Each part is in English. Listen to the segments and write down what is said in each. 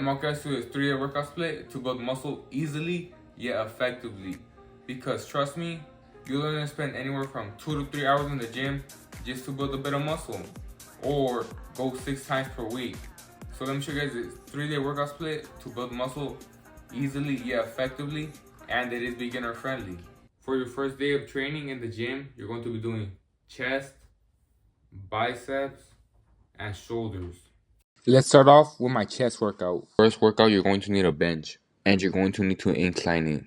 And my guys do is 3-day workout split to build muscle easily yet effectively. Because trust me, you're gonna spend anywhere from 2 to 3 hours in the gym just to build a bit of muscle, or go 6 times per week. So let me show you guys this 3-day workout split to build muscle easily yet effectively, and it is beginner friendly. For your first day of training in the gym, you're going to be doing chest, biceps, and shoulders. Let's start off with my chest workout. First workout, you're going to need a bench, and you're going to need to incline it.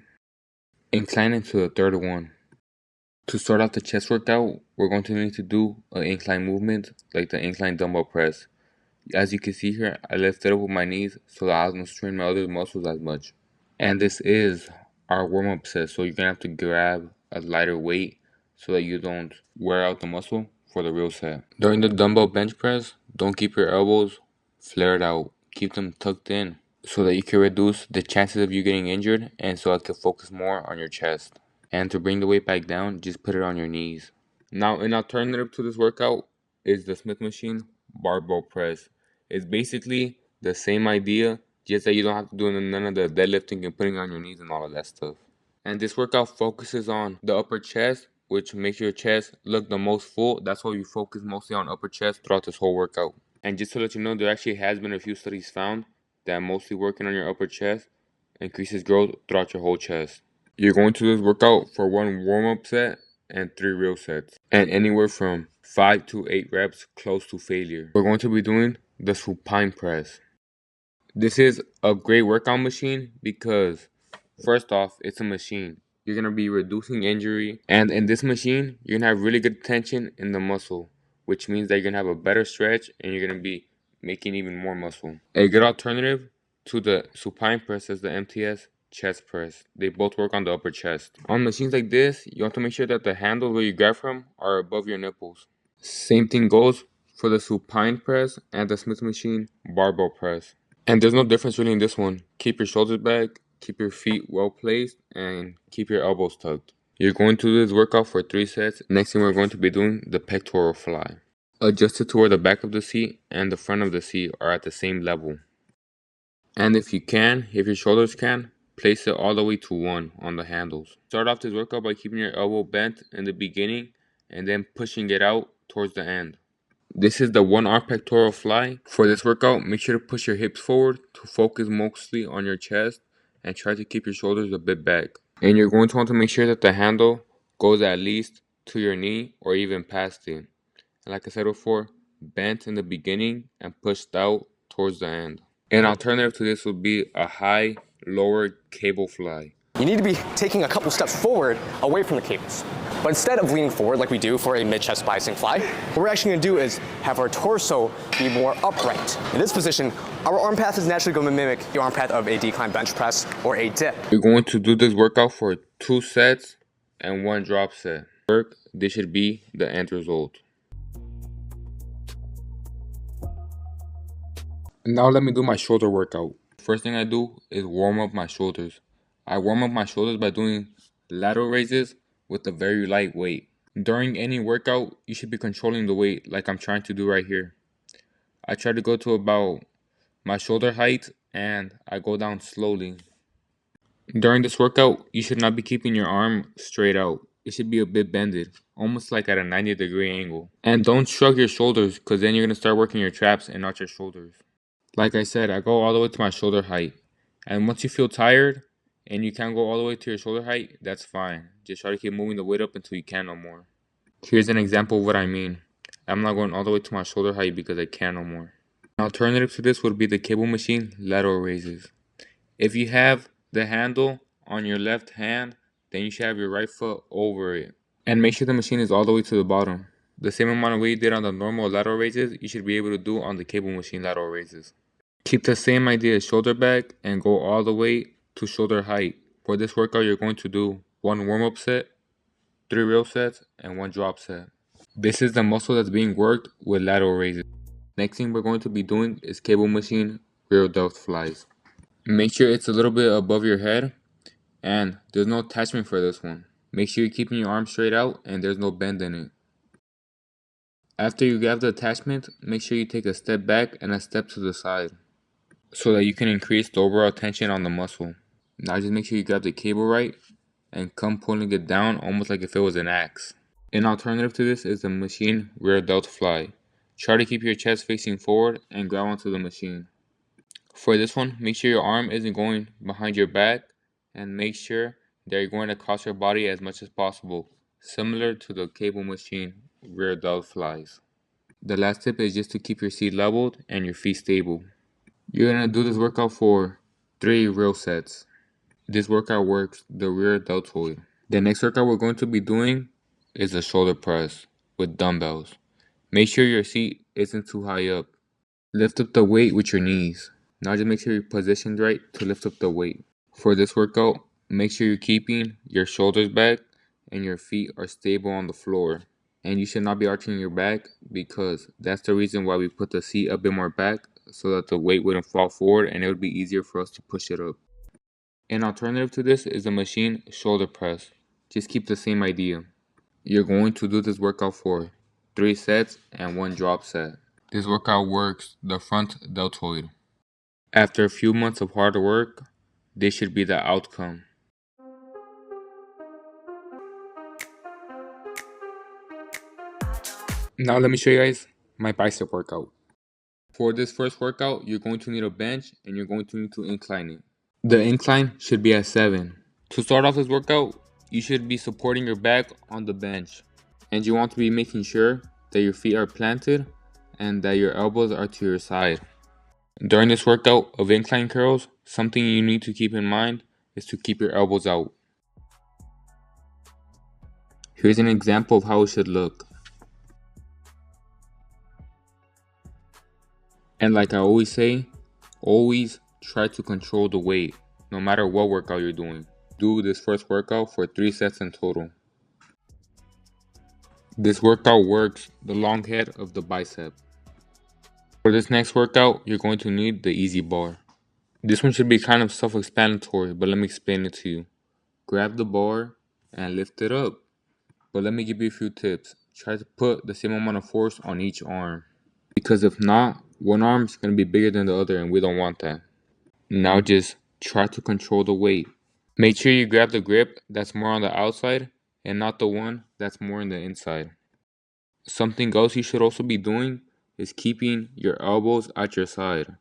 Incline it to the third one. To start off the chest workout, we're going to need to do an incline movement like the incline dumbbell press. As you can see here, I lift it up with my knees so that I don't strain my other muscles as much. And this is our warm-up set, so you're going to have to grab a lighter weight so that you don't wear out the muscle for the real set. During the dumbbell bench press, don't keep your elbows flared out. Keep them tucked in so that you can reduce the chances of you getting injured and so I can focus more on your chest. And to bring the weight back down, just put it on your knees. Now, an alternative to this workout is the Smith machine barbell press. It's basically the same idea, just that you don't have to do none of the deadlifting and putting on your knees and all of that stuff. And this workout focuses on the upper chest, which makes your chest look the most full. That's why we focus mostly on upper chest throughout this whole workout. And just to let you know, there actually has been a few studies found that mostly working on your upper chest increases growth throughout your whole chest. You're going to do this workout for 1 warm-up set and 3 real sets, and anywhere from 5 to 8 reps close to failure. We're going to be doing the supine press. This is a great workout machine because, first off, it's a machine. You're going to be reducing injury, and in this machine, you're going to have really good tension in the muscle, which means that you're going to have a better stretch and you're going to be making even more muscle. A good alternative to the supine press is the MTS chest press. They both work on the upper chest. On machines like this, you have to make sure that the handles where you grab from are above your nipples. Same thing goes for the supine press and the Smith machine barbell press. And there's no difference really in this one. Keep your shoulders back, keep your feet well placed, and keep your elbows tucked. You're going to do this workout for 3 sets. Next thing we're going to be doing the pectoral fly. Adjust it to where the back of the seat and the front of the seat are at the same level. And if your shoulders can, place it all the way to 1 on the handles. Start off this workout by keeping your elbow bent in the beginning and then pushing it out towards the end. This is the 1-arm pectoral fly. For this workout, make sure to push your hips forward to focus mostly on your chest and try to keep your shoulders a bit back. And you're going to want to make sure that the handle goes at least to your knee or even past it. And like I said before, bent in the beginning and pushed out towards the end. An alternative to this would be a high, lower cable fly. You need to be taking a couple steps forward away from the cables. But instead of leaning forward like we do for a mid-chest bicycling fly, what we're actually going to do is have our torso be more upright. In this position, our arm path is naturally going to mimic the arm path of a decline bench press or a dip. You're going to do this workout for 2 sets and 1 drop set. This should be the end result. Now let me do my shoulder workout. First thing I do is warm up my shoulders. I warm up my shoulders by doing lateral raises with a very light weight. During any workout, you should be controlling the weight like I'm trying to do right here. I try to go to about my shoulder height and I go down slowly. During this workout, you should not be keeping your arm straight out. It should be a bit bended, almost like at a 90-degree angle. And don't shrug your shoulders because then you're going to start working your traps and not your shoulders. Like I said, I go all the way to my shoulder height. And once you feel tired and you can't go all the way to your shoulder height, that's fine. Just try to keep moving the weight up until you can no more. Here's an example of what I mean. I'm not going all the way to my shoulder height because I can no more. An alternative to this would be the cable machine lateral raises. If you have the handle on your left hand, then you should have your right foot over it. And make sure the machine is all the way to the bottom. The same amount of weight you did on the normal lateral raises, you should be able to do on the cable machine lateral raises. Keep the same idea, shoulder back, and go all the way to shoulder height. For this workout, you're going to do 1 warm-up set, 3 real sets, and 1 drop set. This is the muscle that's being worked with lateral raises. Next thing we're going to be doing is cable machine rear delt flies. Make sure it's a little bit above your head, and there's no attachment for this one. Make sure you're keeping your arm straight out and there's no bend in it. After you grab the attachment, make sure you take a step back and a step to the side. so that you can increase the overall tension on the muscle. Now just make sure you grab the cable right and come pulling it down almost like if it was an axe. An alternative to this is the machine rear delt fly. Try to keep your chest facing forward and grab onto the machine. For this one, make sure your arm isn't going behind your back and make sure that you're going across your body as much as possible, similar to the cable machine rear delt flies. The last tip is just to keep your seat leveled and your feet stable. You're going to do this workout for 3 real sets. This workout works the rear deltoid. The next workout we're going to be doing is a shoulder press with dumbbells. Make sure your seat isn't too high up. Lift up the weight with your knees. Now just make sure you're positioned right to lift up the weight. For this workout, make sure you're keeping your shoulders back and your feet are stable on the floor. And you should not be arching your back because that's the reason why we put the seat a bit more back so that the weight wouldn't fall forward and it would be easier for us to push it up. An alternative to this is the machine shoulder press. Just keep the same idea. You're going to do this workout for 3 sets and 1 drop set. This workout works the front deltoid. After a few months of hard work, this should be the outcome. Now let me show you guys my bicep workout. For this first workout, you're going to need a bench and you're going to need to incline it. The incline should be at 7. To start off this workout, you should be supporting your back on the bench. And you want to be making sure that your feet are planted and that your elbows are to your side. During this workout of incline curls, something you need to keep in mind is to keep your elbows out. Here's an example of how it should look. And like I always say, always try to control the weight, no matter what workout you're doing. Do this first workout for 3 sets in total. This workout works the long head of the bicep. For this next workout, you're going to need the easy bar. This one should be kind of self-explanatory, but let me explain it to you. Grab the bar and lift it up. But let me give you a few tips. Try to put the same amount of force on each arm. Because if not, one arm is going to be bigger than the other and we don't want that. Now just try to control the weight. Make sure you grab the grip that's more on the outside and not the one that's more on the inside. Something else you should also be doing is keeping your elbows at your side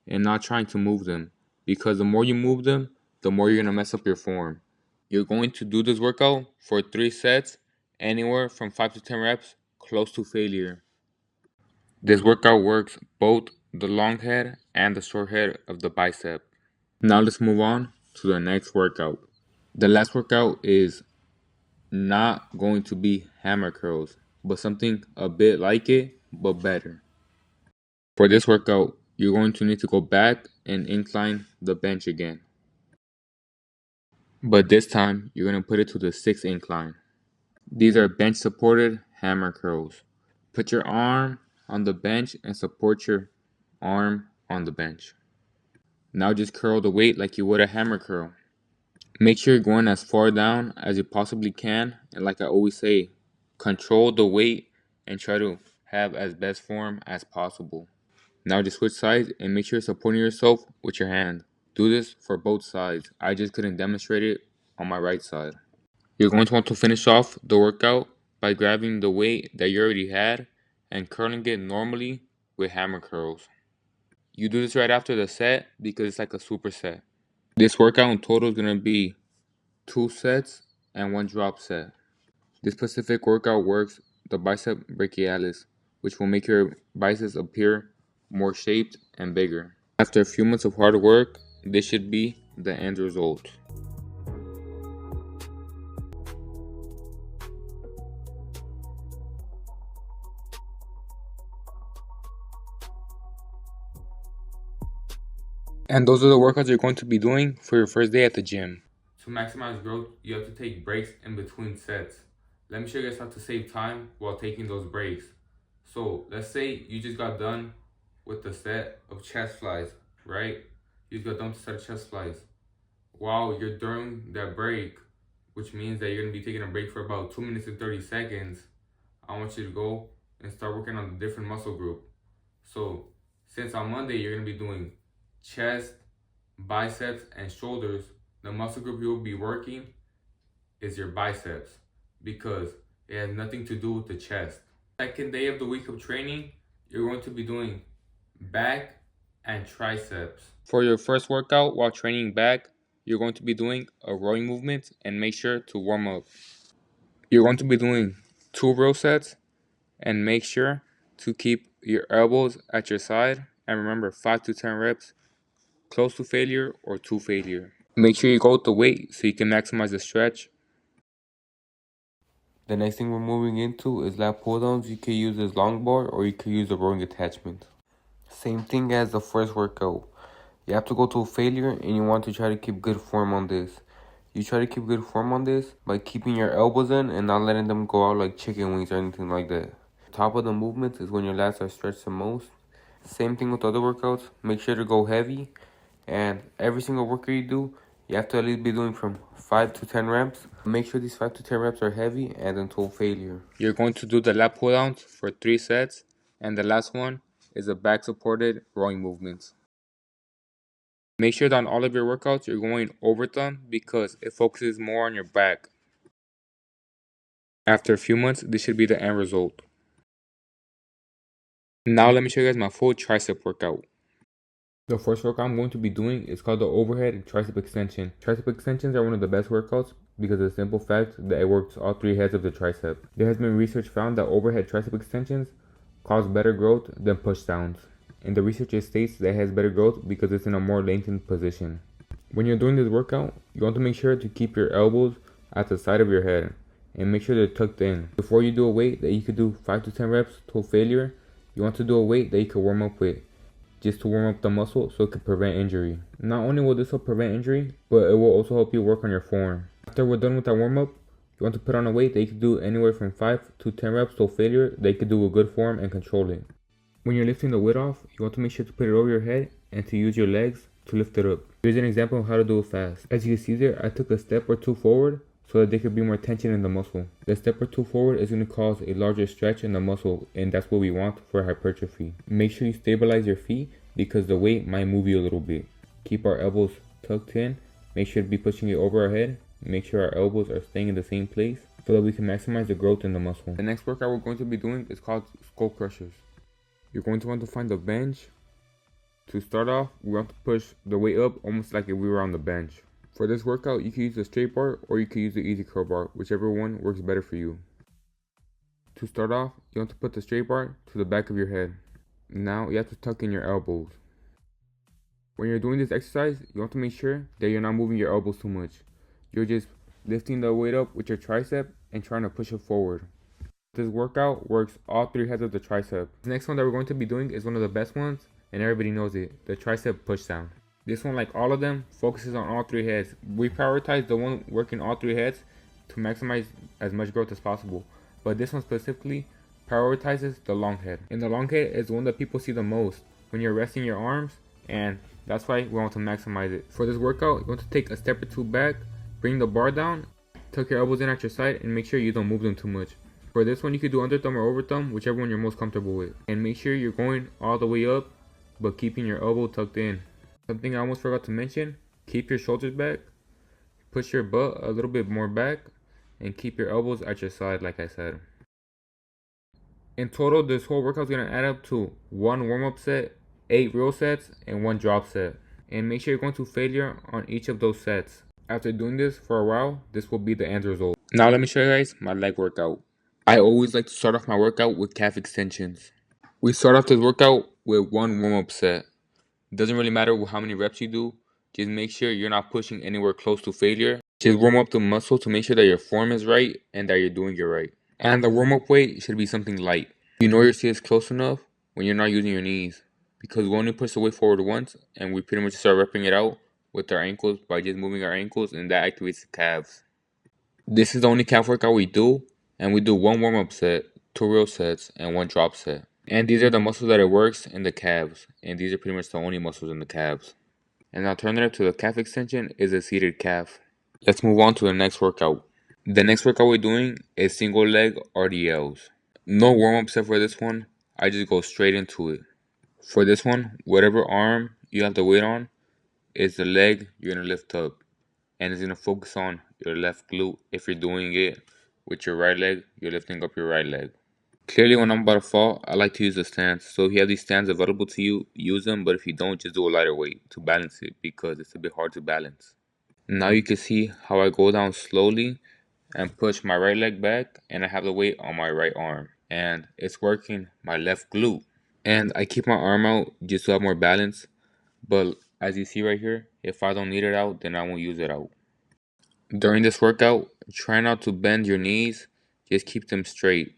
and not trying to move them, because the more you move them, the more you're going to mess up your form. You're going to do this workout for 3 sets, anywhere from 5 to 10 reps, close to failure. This workout works both the long head and the short head of the bicep. Now let's move on to the next workout. The last workout is not going to be hammer curls, but something a bit like it, but better. For this workout, you're going to need to go back and incline the bench again. But this time, you're going to put it to the 6th incline. These are bench supported hammer curls. Put your arm on the bench and support your arm on the bench. Now just curl the weight like you would a hammer curl. Make sure you're going as far down as you possibly can, and like I always say, control the weight and try to have as best form as possible. Now just switch sides and make sure you're supporting yourself with your hand. Do this for both sides. I just couldn't demonstrate it on my right side. You're going to want to finish off the workout by grabbing the weight that you already had and curling it normally with hammer curls. You do this right after the set because it's like a superset. This workout in total is going to be 2 sets and 1 drop set. This specific workout works the bicep brachialis, which will make your biceps appear more shaped and bigger. After a few months of hard work, this should be the end result. And those are the workouts you're going to be doing for your first day at the gym. To maximize growth, you have to take breaks in between sets. Let me show you guys how to save time while taking those breaks. So let's say you just got done with the set of chest flies, right? You just got done with the set of chest flies. While you're during that break, which means that you're going to be taking a break for about 2 minutes and 30 seconds, I want you to go and start working on a different muscle group. So since on Monday you're going to be doing chest, biceps, and shoulders, the muscle group you'll be working is your biceps because it has nothing to do with the chest. Second day of the week of training, you're going to be doing back and triceps. For your first workout while training back, you're going to be doing a rowing movement and make sure to warm up. You're going to be doing 2 row sets and make sure to keep your elbows at your side and remember 5 to 10 reps close to failure or to failure. Make sure you go with the weight so you can maximize the stretch. The next thing we're moving into is lat pull downs. You can use this long bar or you can use a rowing attachment. Same thing as the first workout. You have to go to failure and you want to try to keep good form on this. You try to keep good form on this by keeping your elbows in and not letting them go out like chicken wings or anything like that. Top of the movements is when your lats are stretched the most. Same thing with other workouts. Make sure to go heavy. And every single workout you do, you have to at least be doing from 5 to 10 reps. Make sure these 5 to 10 reps are heavy and until failure. You're going to do the lat pull downs for 3 sets. And the last one is a back supported rowing movement. Make sure that on all of your workouts you're going over them because it focuses more on your back. After a few months, this should be the end result. Now let me show you guys my full tricep workout. The first workout I'm going to be doing is called the overhead tricep extension. Tricep extensions are one of the best workouts because of the simple fact that it works all 3 heads of the tricep. There has been research found that overhead tricep extensions cause better growth than push downs. And the research states that it has better growth because it's in a more lengthened position. When you're doing this workout, you want to make sure to keep your elbows at the side of your head and make sure they're tucked in. Before you do a weight that you could do 5 to 10 reps till failure, you want to do a weight that you can warm up with just to warm up the muscle so it can prevent injury. Not only will this help prevent injury, but it will also help you work on your form. After we're done with that warm up, you want to put on a weight that you can do anywhere from 5 to 10 reps till failure that you can do with good form and control it. When you're lifting the weight off, you want to make sure to put it over your head and to use your legs to lift it up. Here's an example of how to do it fast. As you can see there, I took a step or 2 forward so that there could be more tension in the muscle. The step or 2 forward is going to cause a larger stretch in the muscle, and that's what we want for hypertrophy. Make sure you stabilize your feet because the weight might move you a little bit. Keep our elbows tucked in. Make sure to be pushing it over our head. Make sure our elbows are staying in the same place so that we can maximize the growth in the muscle. The next workout we're going to be doing is called skull crushers. You're going to want to find the bench. To start off, we want to push the weight up almost like if we were on the bench. For this workout, you can use the straight bar or you can use the easy curl bar, whichever one works better for you. To start off, you want to put the straight bar to the back of your head. Now you have to tuck in your elbows. When you're doing this exercise, you want to make sure that you're not moving your elbows too much. You're just lifting the weight up with your tricep and trying to push it forward. This workout works all 3 heads of the tricep. The next one that we're going to be doing is one of the best ones, and everybody knows it, the tricep push down. This one, like all of them, focuses on all 3 heads. We prioritize the one working all 3 heads to maximize as much growth as possible. But this one specifically prioritizes the long head. And the long head is the one that people see the most when you're resting your arms, and that's why we want to maximize it. For this workout, you want to take a step or 2 back, bring the bar down, tuck your elbows in at your side, and make sure you don't move them too much. For this one, you could do under thumb or over thumb, whichever one you're most comfortable with. And make sure you're going all the way up, but keeping your elbow tucked in. Something I almost forgot to mention, keep your shoulders back, push your butt a little bit more back, and keep your elbows at your side like I said. In total, this whole workout is going to add up to 1 warm-up set, 8 row sets, and 1 drop set. And make sure you're going to failure on each of those sets. After doing this for a while, this will be the end result. Now let me show you guys my leg workout. I always like to start off my workout with calf extensions. We start off this workout with 1 warm-up set. Doesn't really matter how many reps you do, just make sure you're not pushing anywhere close to failure. Just warm up the muscle to make sure that your form is right and that you're doing it right. And the warm-up weight should be something light. You know your seat is close enough when you're not using your knees, because we only push the weight forward once and we pretty much start repping it out with our ankles by just moving our ankles, and that activates the calves. This is the only calf workout we do, and we do 1 warm-up set, 2 row sets, and 1 drop set. And these are the muscles that it works in the calves, and these are pretty much the only muscles in the calves. An alternative to the calf extension is a seated calf. Let's move on to the next workout. The next workout we're doing is single leg RDLs. No warm-up set for this one, I just go straight into it. For this one, whatever arm you have the weight on is the leg you're gonna lift up, and it's gonna focus on your left glute. If you're doing it with your right leg, you're lifting up your right leg. Clearly, when I'm about to fall, I like to use the stands. So if you have these stands available to you, use them. But if you don't, just do a lighter weight to balance it because it's a bit hard to balance. Now you can see how I go down slowly and push my right leg back, and I have the weight on my right arm, and it's working my left glute. And I keep my arm out just to have more balance. But as you see right here, if I don't need it out, then I won't use it out. During this workout, try not to bend your knees, just keep them straight.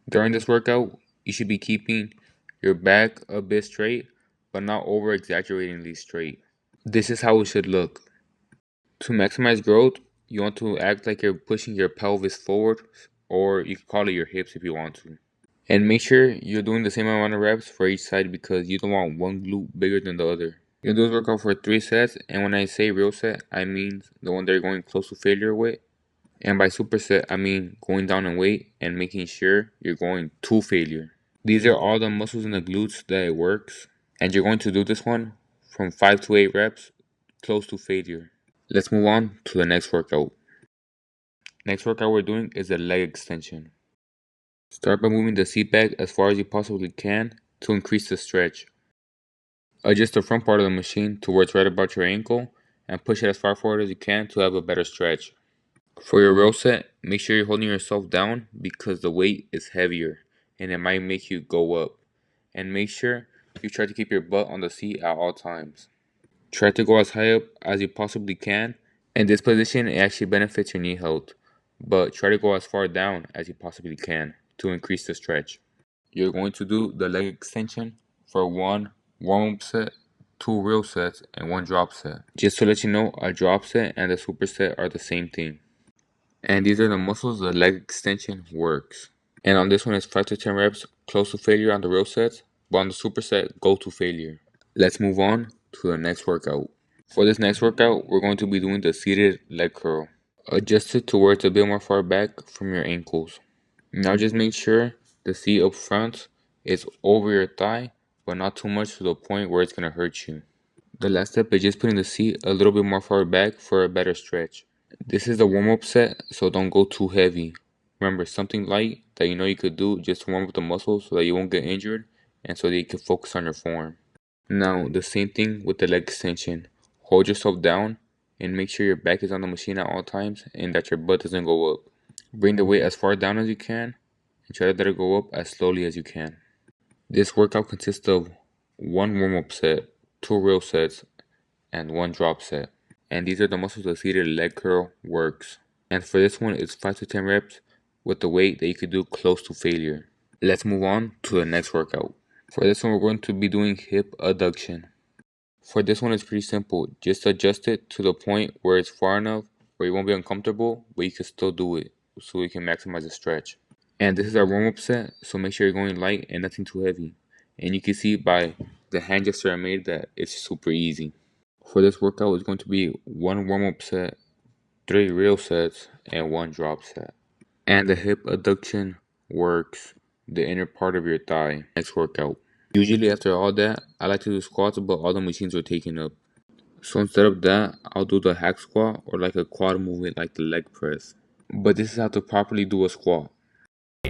During this workout, you should be keeping your back a bit straight, but not over exaggeratingly straight. This is how it should look. To maximize growth, you want to act like you're pushing your pelvis forward, or you can call it your hips if you want to. And make sure you're doing the same amount of reps for each side because you don't want one glute bigger than the other. You'll do this workout for 3 sets, and when I say real set, I mean the one that you're going close to failure with. And by superset, I mean going down in weight and making sure you're going to failure. These are all the muscles in the glutes that it works. And you're going to do this one from 5 to 8 reps, close to failure. Let's move on to the next workout. Next workout we're doing is a leg extension. Start by moving the seat back as far as you possibly can to increase the stretch. Adjust the front part of the machine to where it's right about your ankle and push it as far forward as you can to have a better stretch. For your row set, make sure you're holding yourself down because the weight is heavier and it might make you go up. And make sure you try to keep your butt on the seat at all times. Try to go as high up as you possibly can. In this position, it actually benefits your knee health, but try to go as far down as you possibly can to increase the stretch. You're going to do the leg extension for 1 warm-up set, 2 real sets, and 1 drop set. Just to let you know, a drop set and a superset are the same thing. And these are the muscles the leg extension works. And on this one, it's 5 to 10 reps, close to failure on the real sets, but on the superset, go to failure. Let's move on to the next workout. For this next workout, we're going to be doing the seated leg curl. Adjust it to where it's a bit more far back from your ankles. Now just make sure the seat up front is over your thigh, but not too much to the point where it's going to hurt you. The last step is just putting the seat a little bit more far back for a better stretch. This is the warm-up set, so don't go too heavy. Remember, something light that you know you could do just to warm up the muscles so that you won't get injured and so that you can focus on your form. Now, the same thing with the leg extension. Hold yourself down and make sure your back is on the machine at all times and that your butt doesn't go up. Bring the weight as far down as you can and try to let it go up as slowly as you can. This workout consists of 1 warm-up set, 2 real sets, and 1 drop set. And these are the muscles the seated leg curl works. And for this one, it's 5 to 10 reps with the weight that you could do close to failure. Let's move on to the next workout. For this one, we're going to be doing hip adduction. For this one, it's pretty simple. Just adjust it to the point where it's far enough where you won't be uncomfortable, but you can still do it so you can maximize the stretch. And this is our warm-up set, so make sure you're going light and nothing too heavy. And you can see by the hand gesture I made that it's super easy. For this workout, it's going to be 1 warm-up set, 3 real sets, and 1 drop set. And the hip adduction works the inner part of your thigh. Next workout. Usually after all that, I like to do squats, but all the machines are taken up. So instead of that, I'll do the hack squat or like a quad movement like the leg press. But this is how to properly do a squat.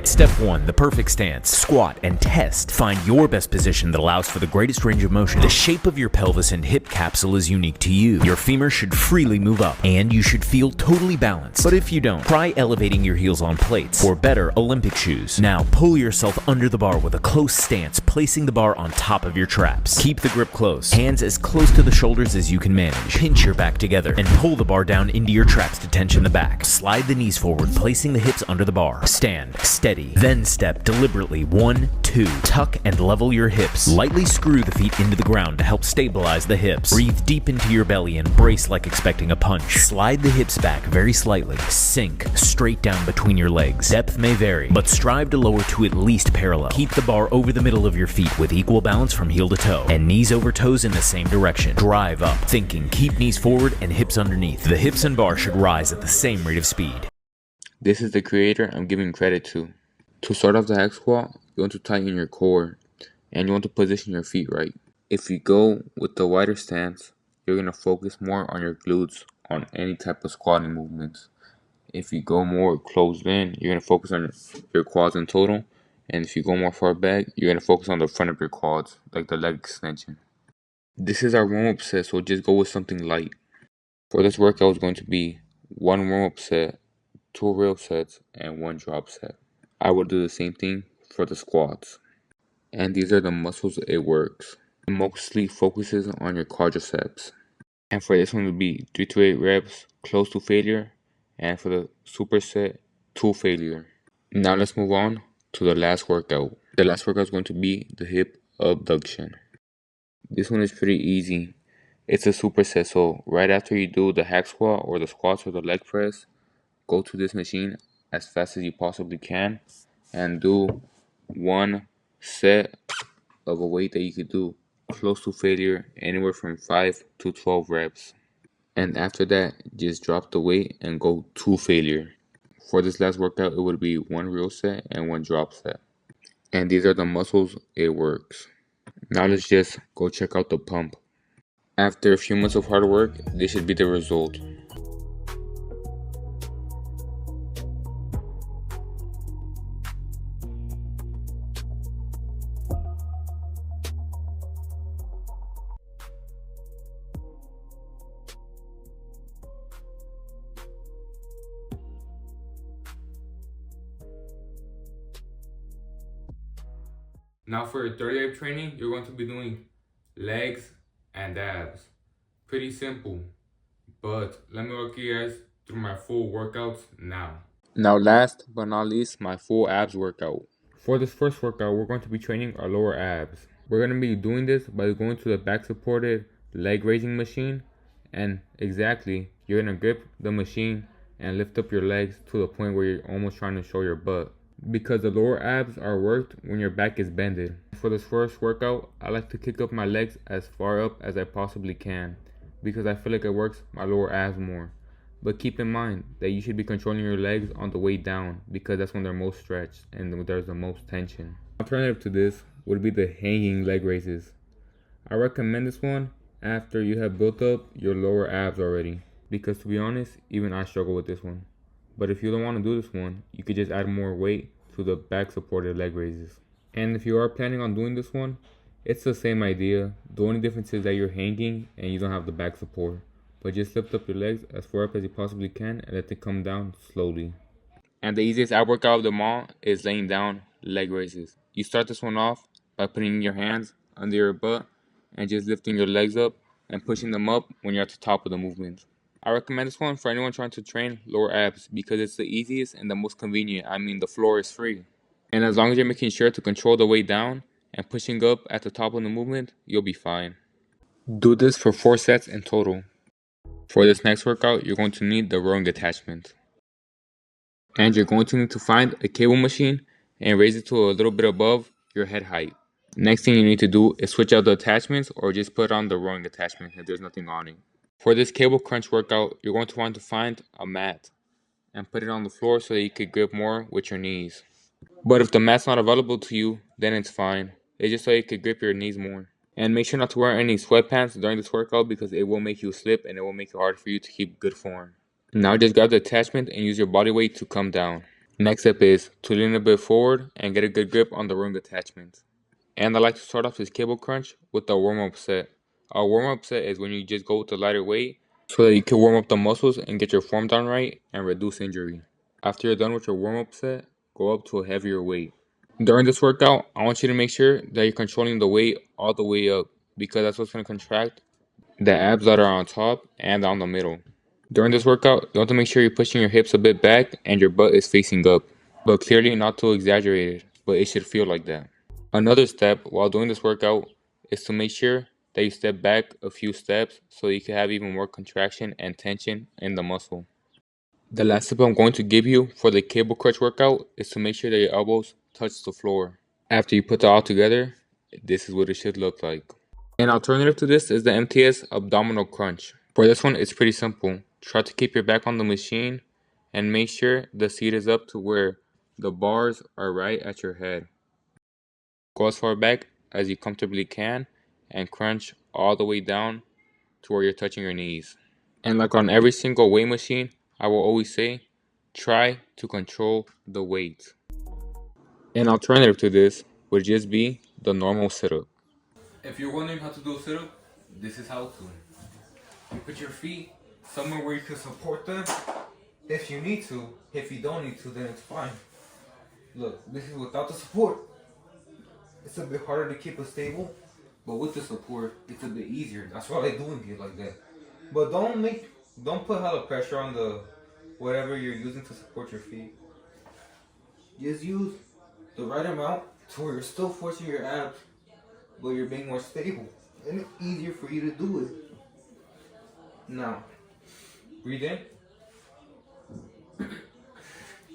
Step 1, the perfect stance. Squat and test. Find your best position that allows for the greatest range of motion. The shape of your pelvis and hip capsule is unique to you. Your femur should freely move up, and you should feel totally balanced. But if you don't, try elevating your heels on plates or better, Olympic shoes. Now pull yourself under the bar with a close stance, placing the bar on top of your traps. Keep the grip close. Hands as close to the shoulders as you can manage. Pinch your back together and pull the bar down into your traps to tension the back. Slide the knees forward, placing the hips under the bar. Stand steady. Then step deliberately. 1, 2. Tuck and level your hips. Lightly screw the feet into the ground to help stabilize the hips. Breathe deep into your belly and brace like expecting a punch. Slide the hips back very slightly. Sink straight down between your legs. Depth may vary, but strive to lower to at least parallel. Keep the bar over the middle of your feet with equal balance from heel to toe, and knees over toes in the same direction. Drive up, thinking keep knees forward and hips underneath. The hips and bar should rise at the same rate of speed. This is the creator I'm giving credit to. To start off the hack squat, you want to tighten your core and you want to position your feet right. If you go with the wider stance, you're going to focus more on your glutes on any type of squatting movements. If you go more closed in, you're going to focus on your quads in total. And if you go more far back, you're going to focus on the front of your quads, like the leg extension. This is our warm-up set, so just go with something light. For this workout, it's going to be 1 warm-up set, 2 rail sets, and 1 drop set. I will do the same thing for the squats. And these are the muscles it works. It mostly focuses on your quadriceps. And for this one, it will be 3 to 8 reps, close to failure. And for the superset, to failure. Now let's move on to the last workout. The last workout is going to be the hip abduction. This one is pretty easy. It's a superset, so right after you do the hack squat or the squats or the leg press, go to this machine as fast as you possibly can and do 1 set of a weight that you could do close to failure, anywhere from 5 to 12 reps. And after that, just drop the weight and go to failure. For this last workout, it would be 1 real set and 1 drop set. And these are the muscles it works. Now let's just go check out the pump. After a few months of hard work, this should be the result. Now for your 30 rep training, you're going to be doing legs and abs. Pretty simple, but let me walk you guys through my full workouts now. Now last but not least, my full abs workout. For this first workout, we're going to be training our lower abs. We're going to be doing this by going to the back supported leg raising machine, and exactly, you're going to grip the machine and lift up your legs to the point where you're almost trying to show your butt, because the lower abs are worked when your back is bended. For this first workout, I like to kick up my legs as far up as I possibly can, because I feel like it works my lower abs more. But keep in mind that you should be controlling your legs on the way down, because that's when they're most stretched and there's the most tension. Alternative to this would be the hanging leg raises. I recommend this one after you have built up your lower abs already, because to be honest, even I struggle with this one. But if you don't want to do this one, you could just add more weight to the back supported leg raises. And if you are planning on doing this one, it's the same idea. The only difference is that you're hanging and you don't have the back support. But just lift up your legs as far up as you possibly can and let it come down slowly. And the easiest ab workout of them all is laying down leg raises. You start this one off by putting your hands under your butt and just lifting your legs up and pushing them up when you're at the top of the movement. I recommend this one for anyone trying to train lower abs because it's the easiest and the most convenient. I mean, the floor is free. And as long as you're making sure to control the weight down and pushing up at the top of the movement, you'll be fine. Do this for 4 sets in total. For this next workout, you're going to need the rowing attachment. And you're going to need to find a cable machine and raise it to a little bit above your head height. Next thing you need to do is switch out the attachments or just put on the rowing attachment if there's nothing on it. For this cable crunch workout, you're going to want to find a mat and put it on the floor so that you can grip more with your knees. But if the mat's not available to you, then it's fine. It's just so you can grip your knees more. And make sure not to wear any sweatpants during this workout because it will make you slip and it will make it hard for you to keep good form. Now just grab the attachment and use your body weight to come down. Next step is to lean a bit forward and get a good grip on the rowing attachment. And I like to start off this cable crunch with a warm-up set. A warm-up set is when you just go with a lighter weight so that you can warm up the muscles and get your form down right and reduce injury. After you're done with your warm-up set, go up to a heavier weight. During this workout, I want you to make sure that you're controlling the weight all the way up because that's what's going to contract the abs that are on top and down the middle. During this workout, you want to make sure you're pushing your hips a bit back and your butt is facing up, but clearly not too exaggerated, but it should feel like that. Another step while doing this workout is to make sure that you step back a few steps so you can have even more contraction and tension in the muscle. The last tip I'm going to give you for the cable crunch workout is to make sure that your elbows touch the floor. After you put that all together, this is what it should look like. An alternative to this is the MTS abdominal crunch. For this one, it's pretty simple. Try to keep your back on the machine and make sure the seat is up to where the bars are right at your head. Go as far back as you comfortably can and crunch all the way down to where you're touching your knees. And like on every single weight machine, I will always say, try to control the weight. An alternative to this would just be the normal sit-up. If you're wondering how to do a sit-up, this is how to. You put your feet somewhere where you can support them if you need to. If you don't need to, then it's fine. Look, this is without the support. It's a bit harder to keep it stable, but with the support, it's a bit easier. That's why I'm doing it like that. But don't put hella pressure on the whatever you're using to support your feet. Just use the right amount to where you're still forcing your abs, but you're being more stable, and it's easier for you to do it. Now, breathe in,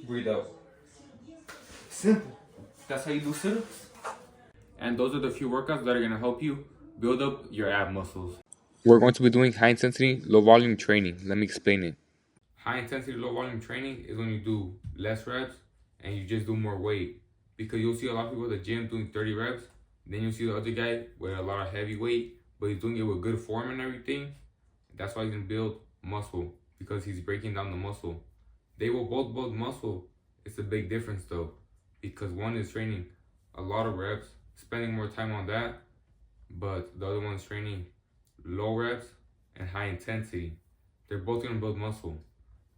breathe out. Simple. That's how you do sit-ups. And those are the few workouts that are going to help you build up your ab muscles. We're going to be doing high intensity, low volume training. Let me explain it. High intensity, low volume training is when you do less reps and you just do more weight. Because you'll see a lot of people at the gym doing 30 reps. Then you'll see the other guy with a lot of heavy weight, but he's doing it with good form and everything. That's why he's going to build muscle, because he's breaking down the muscle. They will both build muscle. It's a big difference though, because one is training a lot of reps, spending more time on that, but the other one's training low reps and high intensity. They're both going to build muscle,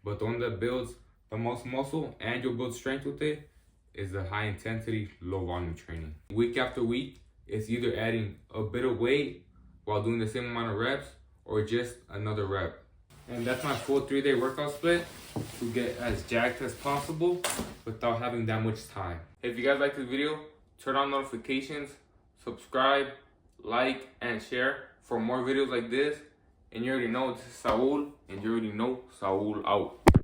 but the one that builds the most muscle and you'll build strength with it is the high intensity, low volume training. Week after week, it's either adding a bit of weight while doing the same amount of reps or just another rep. And that's my full 3-day workout split to get as jacked as possible without having that much time. If you guys like this video, turn on notifications, subscribe, like, and share for more videos like this. And you already know, this is Saul, and you already know Saul out.